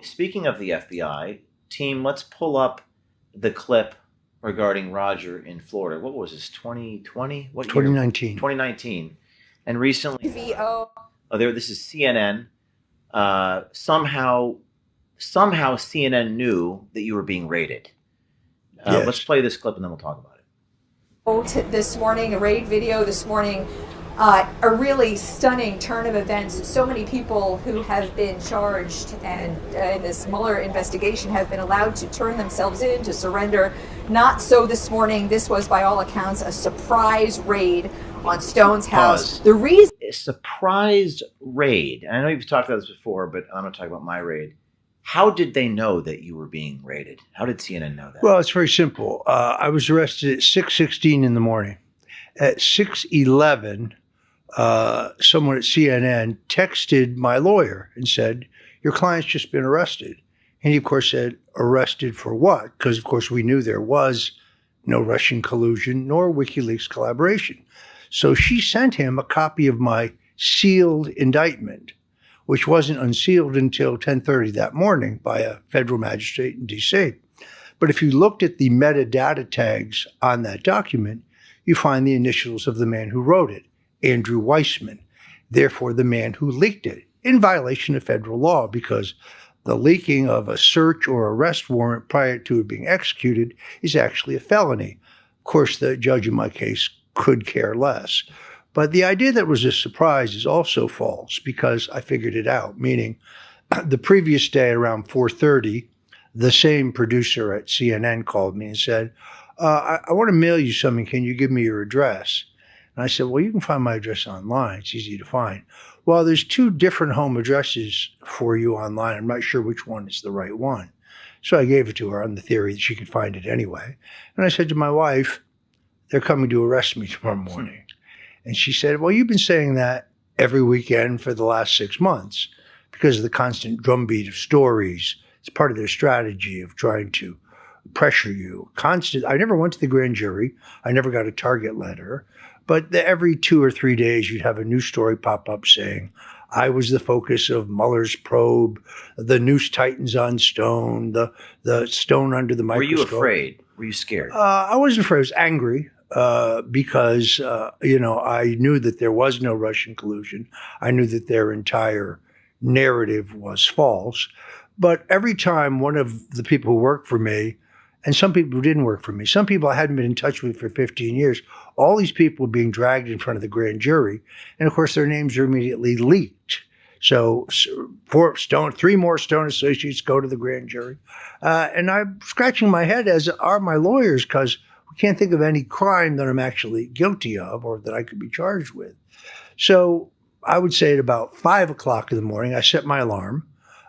Speaking of the FBI, team, let's pull up the clip regarding Roger in Florida. What was this? 2020? What year? 2019. 2019. And recently, VO. oh, there. This is CNN. Somehow CNN knew that you were being raided. Yes. Let's play this clip and then we'll talk about it. This morning, a raid video this morning, a really stunning turn of events. So many people who have been charged and in this Mueller investigation have been allowed to turn themselves in, to surrender. Not so this morning. This was, by all accounts, a surprise raid on Stone's house. Pause. The reason A surprised raid. I know you've talked about this before, but I'm going to talk about my raid. How did they know that you were being raided? How did CNN know that? Well, it's very simple. I was arrested at 6:16 in the morning. At 6:11, someone at CNN texted my lawyer and said, "Your client's just been arrested." And he, of course, said, "Arrested for what?" Because, of course, we knew there was no Russian collusion nor WikiLeaks collaboration. So she sent him a copy of my sealed indictment, which wasn't unsealed until 10:30 that morning by a federal magistrate in D.C. But if you looked at the metadata tags on that document, you find the initials of the man who wrote it, Andrew Weissman, therefore the man who leaked it, in violation of federal law, because the leaking of a search or arrest warrant prior to it being executed is actually a felony. Of course, the judge in my case could care less. But the idea that it was a surprise is also false, because I figured it out, meaning the previous day around 4:30, the same producer at CNN called me and said, I want to mail you something. Can you give me your address? And I said, well, you can find my address online. It's easy to find. Well, there's two different home addresses for you online. I'm not sure which one is the right one. So I gave it to her on the theory that she could find it anyway. And I said to my wife, they're coming to arrest me tomorrow morning. And she said, well, you've been saying that every weekend for the last 6 months because of the constant drumbeat of stories. It's part of their strategy of trying to pressure you. I never went to the grand jury. I never got a target letter. But every 2 or 3 days, you'd have a new story pop up saying, I was the focus of Mueller's probe, the noose tightens on Stone, the Stone under the microscope. Were you afraid? Were you scared? I wasn't afraid. I was angry. Because, I knew that there was no Russian collusion. I knew that their entire narrative was false. But every time one of the people who worked for me, and some people who didn't work for me, some people I hadn't been in touch with for 15 years, all these people were being dragged in front of the grand jury. And of course, their names are immediately leaked. So 3 more Stone associates go to the grand jury. And I'm scratching my head, as are my lawyers, because can't think of any crime that I'm actually guilty of or that I could be charged with. So I would say at about 5 o'clock in the morning, I set my alarm.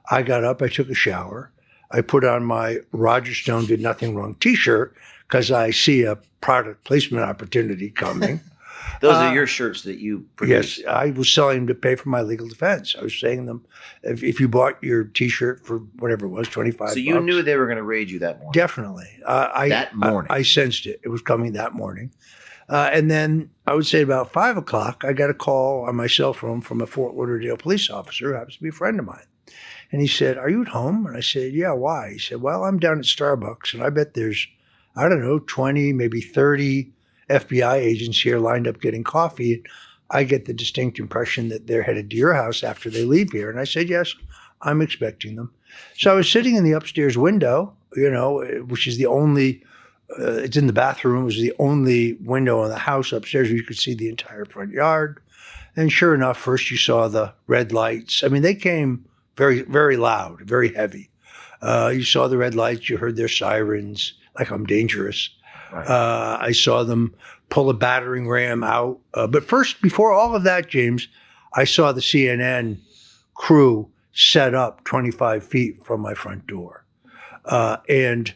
I got up, I took a shower. I put on my Roger Stone Did Nothing Wrong t-shirt because I see a product placement opportunity coming. Those are your shirts that you produced. Yes, I was selling them to pay for my legal defense. I was saying them, if you bought your T-shirt for whatever it was, $25. So you knew they were going to raid you that morning? Definitely. That morning? I sensed it. It was coming that morning. And then I would say about 5 o'clock, I got a call on my cell phone from a Fort Lauderdale police officer who happens to be a friend of mine. And he said, are you at home? And I said, yeah, why? He said, well, I'm down at Starbucks, and I bet there's, 20, maybe 30 FBI agents here lined up getting coffee. I get the distinct impression that they're headed to your house after they leave here. And I said, yes, I'm expecting them. So I was sitting in the upstairs window, which is the only, it's in the bathroom. It was the only window in the house upstairs where you could see the entire front yard. And sure enough, first you saw the red lights. I mean, they came very, very loud, very heavy. You saw the red lights. You heard their sirens, like I'm dangerous. Right. I saw them pull a battering ram out. But first, before all of that, James, I saw the CNN crew set up 25 feet from my front door. And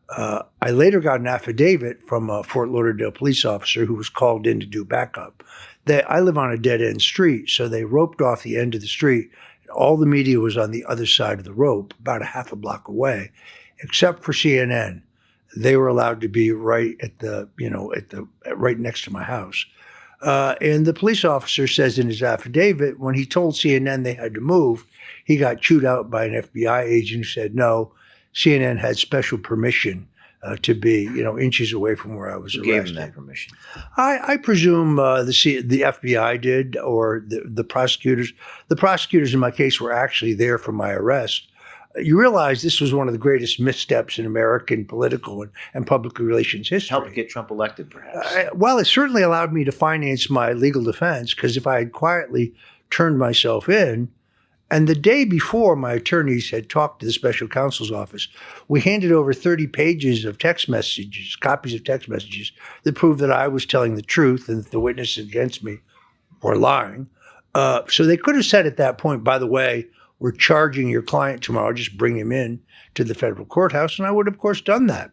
I later got an affidavit from a Fort Lauderdale police officer who was called in to do backup. I live on a dead-end street, so they roped off the end of the street. All the media was on the other side of the rope, about a half a block away, except for CNN. They were allowed to be right at right next to my house. And the police officer says in his affidavit, when he told CNN they had to move, he got chewed out by an FBI agent who said, no, CNN had special permission to be, inches away from where I was Who arrested. gave him that permission? I presume the FBI did, or the prosecutors. The prosecutors in my case were actually there for my arrest. You realize this was one of the greatest missteps in American political and public relations history. Helped get Trump elected, perhaps. Well, it certainly allowed me to finance my legal defense, because if I had quietly turned myself in, and the day before my attorneys had talked to the special counsel's office, we handed over 30 pages of text messages, copies of text messages that proved that I was telling the truth and that the witnesses against me were lying. So they could have said at that point, by the way, we're charging your client tomorrow, just bring him in to the federal courthouse. And I would, of course, done that.